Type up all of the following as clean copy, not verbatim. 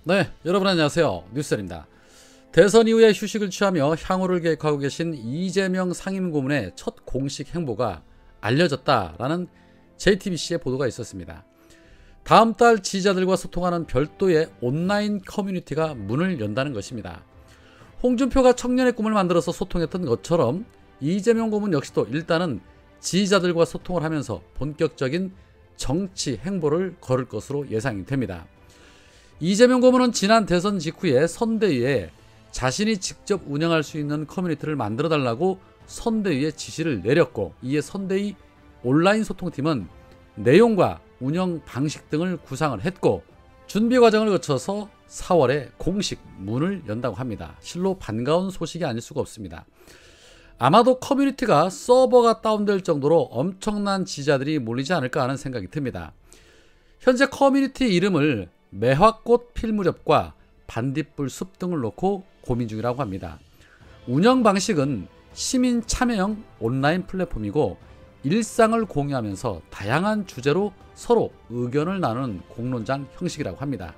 네, 여러분 안녕하세요. 뉴스입니다. 대선 이후에 휴식을 취하며 향후를 계획하고 계신 이재명 상임고문의 첫 공식 행보가 알려졌다라는 JTBC의 보도가 있었습니다. 다음 달 지지자들과 소통하는 별도의 온라인 커뮤니티가 문을 연다는 것입니다. 홍준표가 청년의 꿈을 만들어서 소통했던 것처럼 이재명 고문 역시도 일단은 지지자들과 소통을 하면서 본격적인 정치 행보를 걸을 것으로 예상이 됩니다. 이재명 고문은 지난 대선 직후에 선대위에 자신이 직접 운영할 수 있는 커뮤니티를 만들어달라고 선대위에 지시를 내렸고, 이에 선대위 온라인 소통팀은 내용과 운영 방식 등을 구상을 했고 준비 과정을 거쳐서 4월에 공식 문을 연다고 합니다. 실로 반가운 소식이 아닐 수가 없습니다. 아마도 커뮤니티가 서버가 다운될 정도로 엄청난 지지자들이 몰리지 않을까 하는 생각이 듭니다. 현재 커뮤니티 이름을 매화꽃 필 무렵과 반딧불 숲 등을 놓고 고민 중이라고 합니다. 운영 방식은 시민 참여형 온라인 플랫폼이고 일상을 공유하면서 다양한 주제로 서로 의견을 나누는 공론장 형식이라고 합니다.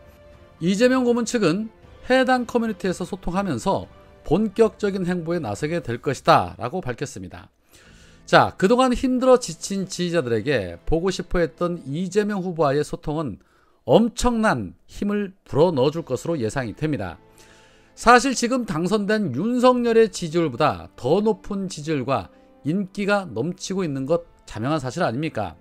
이재명 고문 측은 해당 커뮤니티에서 소통하면서 본격적인 행보에 나서게 될 것이다 라고 밝혔습니다. 자, 그동안 힘들어 지친 지지자들에게 보고 싶어 했던 이재명 후보와의 소통은 엄청난 힘을 불어넣어 줄 것으로 예상이 됩니다. 사실 지금 당선된 윤석열의 지지율보다 더 높은 지지율과 인기가 넘치고 있는 것 자명한 사실 아닙니까?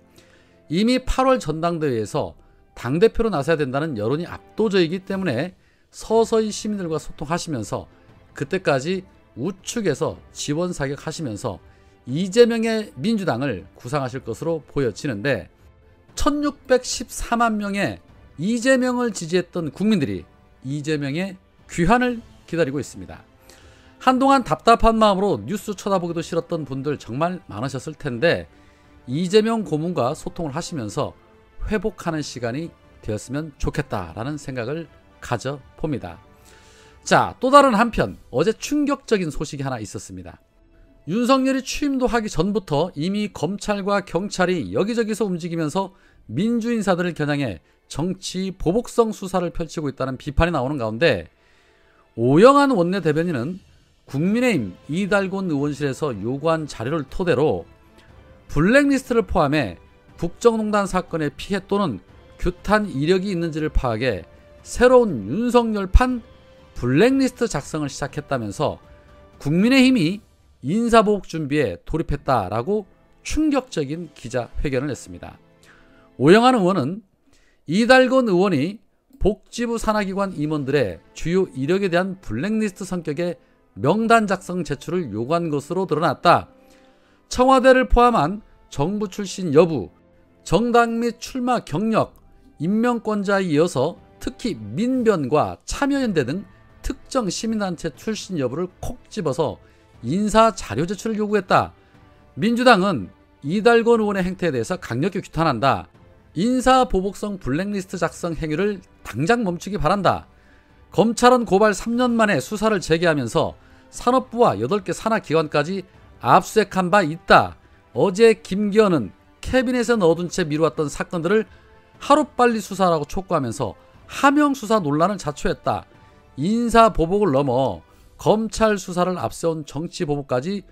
이미 8월 전당대회에서 당대표로 나서야 된다는 여론이 압도적이기 때문에 서서히 시민들과 소통하시면서 그때까지 우측에서 지원 사격하시면서 이재명의 민주당을 구상하실 것으로 보여지는데, 1614만 명의 이재명을 지지했던 국민들이 이재명의 귀환을 기다리고 있습니다. 한동안 답답한 마음으로 뉴스 쳐다보기도 싫었던 분들 정말 많으셨을 텐데, 이재명 고문과 소통을 하시면서 회복하는 시간이 되었으면 좋겠다라는 생각을 가져봅니다. 자, 또 다른 한편 어제 충격적인 소식이 하나 있었습니다. 윤석열이 취임도 하기 전부터 이미 검찰과 경찰이 여기저기서 움직이면서 민주인사들을 겨냥해 정치 보복성 수사를 펼치고 있다는 비판이 나오는 가운데, 오영환 원내대변인은 국민의힘 이달곤 의원실에서 요구한 자료를 토대로 블랙리스트를 포함해 국정농단 사건의 피해 또는 규탄 이력이 있는지를 파악해 새로운 윤석열판 블랙리스트 작성을 시작했다면서 국민의힘이 인사보복 준비에 돌입했다라고 충격적인 기자회견을 했습니다. 오영환 의원은 이달곤 의원이 복지부 산하기관 임원들의 주요 이력에 대한 블랙리스트 성격의 명단 작성 제출을 요구한 것으로 드러났다. 청와대를 포함한 정부 출신 여부, 정당 및 출마 경력, 임명권자에 이어서 특히 민변과 참여연대 등 특정 시민단체 출신 여부를 콕 집어서 인사 자료 제출을 요구했다. 민주당은 이달곤 의원의 행태에 대해서 강력히 규탄한다. 인사 보복성 블랙리스트 작성 행위를 당장 멈추기 바란다. 검찰은 고발 3년 만에 수사를 재개하면서 산업부와 8개 산하기관까지 압수수색한 바 있다. 어제 김기현은 캐비넷에 넣어둔 채 미루었던 사건들을 하루빨리 수사하라고 촉구하면서 하명수사 논란을 자초했다. 인사보복을 넘어 검찰 수사를 앞세운 정치보복까지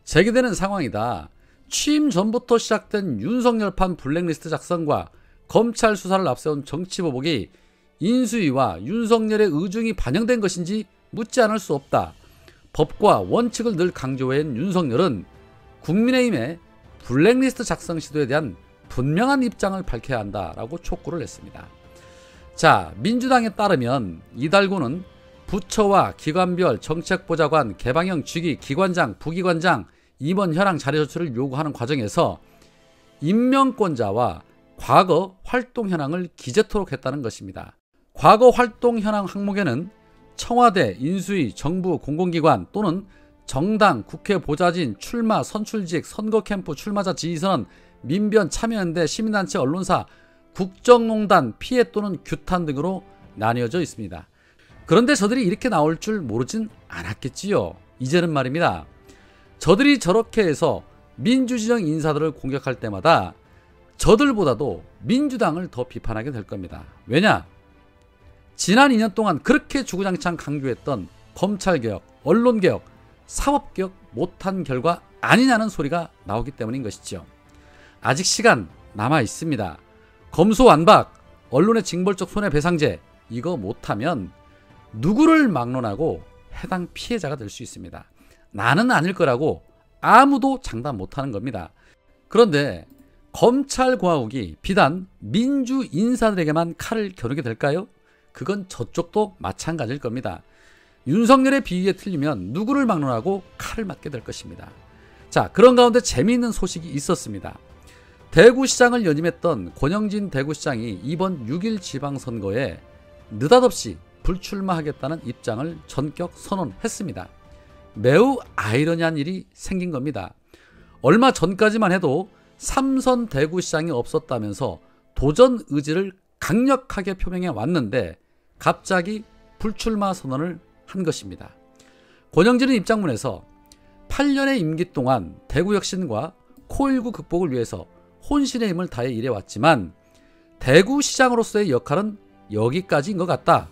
제기되는 상황이다. 취임 전부터 시작된 윤석열판 블랙리스트 작성과 검찰 수사를 앞세운 정치보복이 인수위와 윤석열의 의중이 반영된 것인지 묻지 않을 수 없다. 법과 원칙을 늘 강조해온 윤석열은 국민의힘의 블랙리스트 작성 시도에 대한 분명한 입장을 밝혀야 한다라고 촉구를 했습니다. 자, 민주당에 따르면 이달곤은 부처와 기관별 정책보좌관, 개방형 직위, 기관장, 부기관장, 임원 현황 자료 제출을 요구하는 과정에서 임명권자와 과거 활동 현황을 기재토록 했다는 것입니다. 과거 활동 현황 항목에는 청와대, 인수위, 정부, 공공기관 또는 정당, 국회 보좌진, 출마, 선출직, 선거캠프, 출마자 지휘선언, 민변, 참여연대, 시민단체, 언론사, 국정농단, 피해 또는 규탄 등으로 나뉘어져 있습니다. 그런데 저들이 이렇게 나올 줄 모르진 않았겠지요. 이제는 말입니다. 저들이 저렇게 해서 민주진영 인사들을 공격할 때마다 저들보다도 민주당을 더 비판하게 될 겁니다. 왜냐? 지난 2년 동안 그렇게 주구장창 강조했던 검찰개혁, 언론개혁, 사법개혁 못한 결과 아니냐는 소리가 나오기 때문인 것이죠. 아직 시간 남아 있습니다. 검소완박, 언론의 징벌적 손해배상제 이거 못하면 누구를 막론하고 해당 피해자가 될 수 있습니다. 나는 아닐 거라고 아무도 장담 못하는 겁니다. 그런데 검찰공화국이 비단 민주 인사들에게만 칼을 겨누게 될까요? 그건 저쪽도 마찬가지일 겁니다. 윤석열의 비위에 틀리면 누구를 막론하고 칼을 맞게 될 것입니다. 자, 그런 가운데 재미있는 소식이 있었습니다. 대구시장을 연임했던 권영진 대구시장이 이번 6일 지방선거에 느닷없이 불출마하겠다는 입장을 전격 선언했습니다. 매우 아이러니한 일이 생긴 겁니다. 얼마 전까지만 해도 삼선 대구시장이 없었다면서 도전 의지를 강력하게 표명해 왔는데 갑자기 불출마 선언을 한 것입니다. 권영진은 입장문에서 8년의 임기 동안 대구 혁신과 코일9 극복을 위해서 혼신의 힘을 다해 일해왔지만 대구시장으로서의 역할은 여기까지인 것 같다.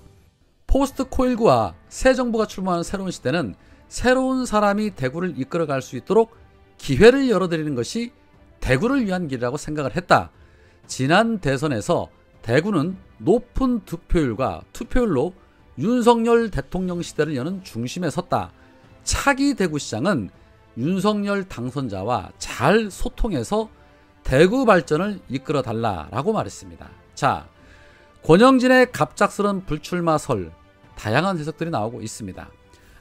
포스트 코일9와 새 정부가 출마하는 새로운 시대는 새로운 사람이 대구를 이끌어갈 수 있도록 기회를 열어드리는 것이 대구를 위한 길이라고 생각을 했다. 지난 대선에서 대구는 높은 득표율과 투표율로 윤석열 대통령 시대를 여는 중심에 섰다. 차기 대구시장은 윤석열 당선자와 잘 소통해서 대구 발전을 이끌어 달라라고 말했습니다. 자, 권영진의 갑작스런 불출마설 다양한 해석들이 나오고 있습니다.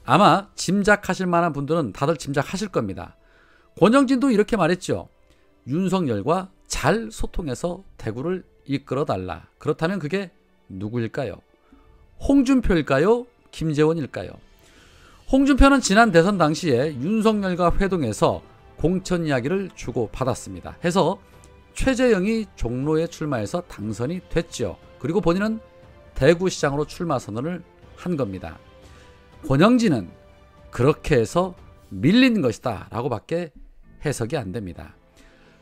아마 짐작하실 만한 분들은 다들 짐작하실 겁니다. 권영진도 이렇게 말했죠. 윤석열과 잘 소통해서 대구를 이끌어 달라. 그렇다면 그게 누구일까요? 홍준표일까요? 김재원일까요? 홍준표는 지난 대선 당시에 윤석열과 회동해서 공천 이야기를 주고받았습니다. 해서 최재형이 종로에 출마해서 당선이 됐죠. 그리고 본인은 대구시장으로 출마 선언을 한 겁니다. 권영진은 그렇게 해서 밀린 것이다 라고 밖에 해석이 안 됩니다.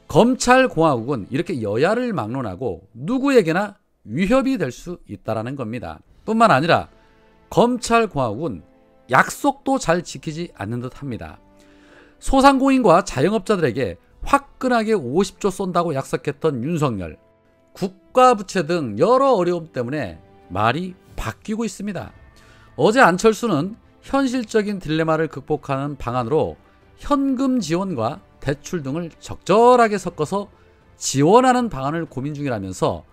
검찰공화국은 이렇게 여야를 막론하고 누구에게나 위협이 될 수 있다는 겁니다. 뿐만 아니라 검찰공화국은 약속도 잘 지키지 않는 듯 합니다. 소상공인과 자영업자들에게 화끈하게 50조 쏜다고 약속했던 윤석열, 국가부채 등 여러 어려움 때문에 말이 바뀌고 있습니다. 어제 안철수는 현실적인 딜레마를 극복하는 방안으로 현금 지원과 대출 등을 적절하게 섞어서 지원하는 방안을 고민 중이라면서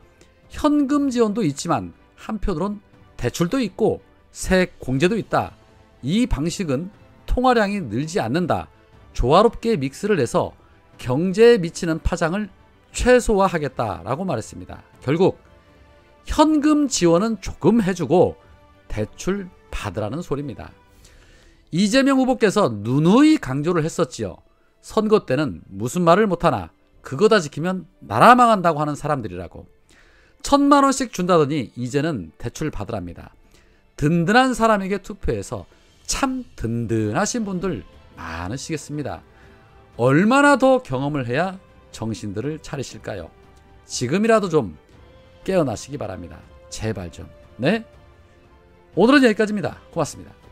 현금 지원도 있지만 한편으론 대출도 있고 세액 공제도 있다. 이 방식은 통화량이 늘지 않는다. 조화롭게 믹스를 해서 경제에 미치는 파장을 최소화하겠다라고 말했습니다. 결국 현금 지원은 조금 해주고 대출 받으라는 소리입니다. 이재명 후보께서 누누이 강조를 했었지요. 선거 때는 무슨 말을 못하나 그거 다 지키면 나라 망한다고 하는 사람들이라고. 1,000만 원씩 준다더니 이제는 대출 받으랍니다. 든든한 사람에게 투표해서 참 든든하신 분들 많으시겠습니다. 얼마나 더 경험을 해야 정신들을 차리실까요? 지금이라도 좀 깨어나시기 바랍니다. 제발 좀. 네? 오늘은 여기까지입니다. 고맙습니다.